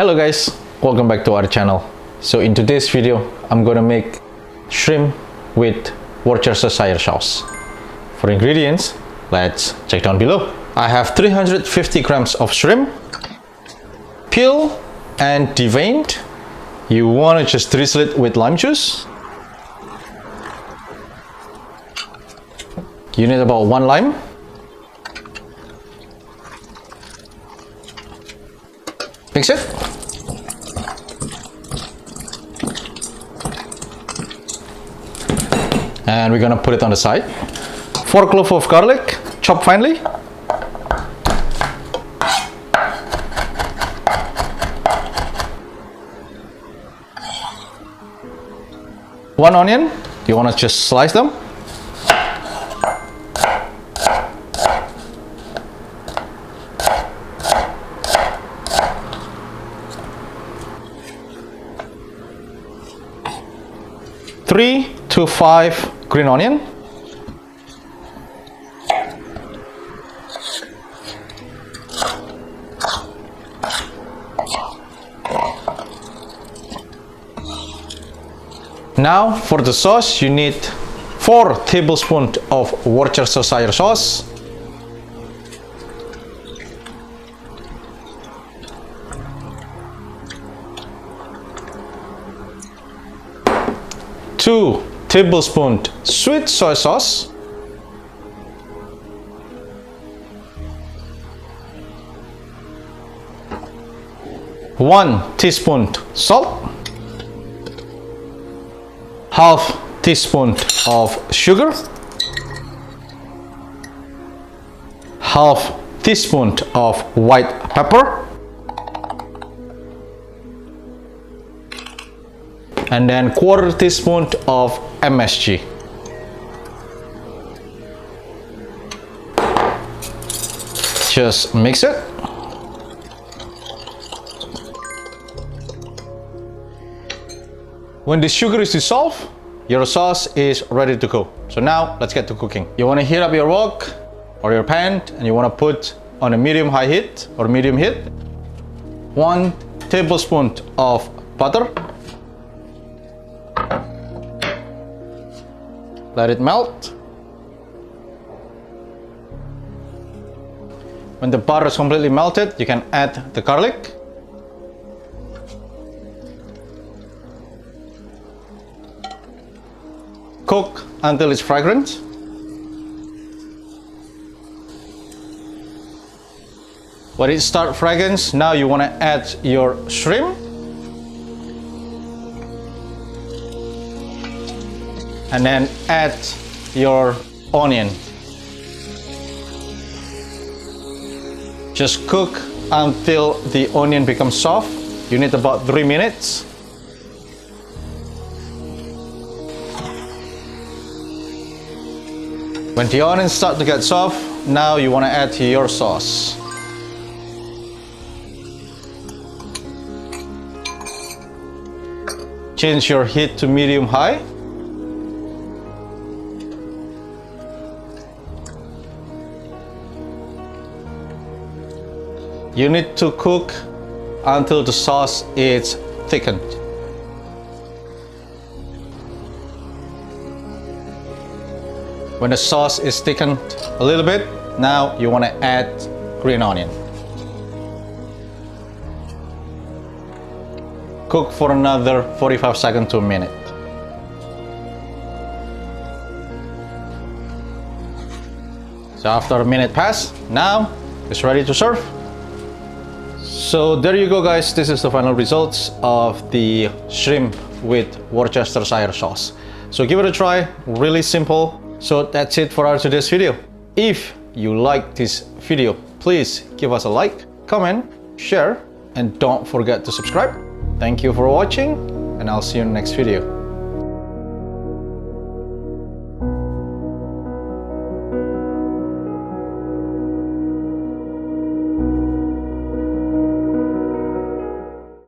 Hello guys, welcome back to our channel. So in today's video, I'm gonna make shrimp with Worcestershire sauce. For ingredients, let's check down below. I have 350 grams of shrimp, peel and deveined. You wanna just drizzle it with lime juice. You need about 1 lime. Mix it. And we're gonna put it on the side. 4 cloves of garlic, chopped finely. One onion, you wanna just slice them. Three to 5 green onion. Now for the sauce, you need 4 tablespoons of Worcestershire sauce, two tablespoons sweet soy sauce, 1 teaspoon salt, half teaspoon of sugar, half teaspoon of white pepper, and then quarter teaspoon of MSG. Just mix it. When the sugar is dissolved, your sauce is ready to go. So now let's get to cooking. You want to heat up your wok or your pan, and you want to put on a medium-high heat or medium heat. 1 tablespoon of butter. Let it melt. When the butter is completely melted, you can add the garlic. Cook until it's fragrant. When it starts fragrance, now you want to add your shrimp. And then add your onion. Just cook until the onion becomes soft. You need about 3 minutes. When the onions start to get soft, now you want to add your sauce. Change your heat to medium-high. You need to cook until the sauce is thickened. When the sauce is thickened a little bit, now you want to add green onion. Cook for another 45 seconds to a minute. So after a minute pass, now it's ready to serve. So there you go guys, this is the final results of the shrimp with Worcestershire sauce. So give it a try, really simple. So that's it for our today's video. If you like this video, please give us a like, comment, share, and don't forget to subscribe. Thank you for watching, and I'll see you in the next video.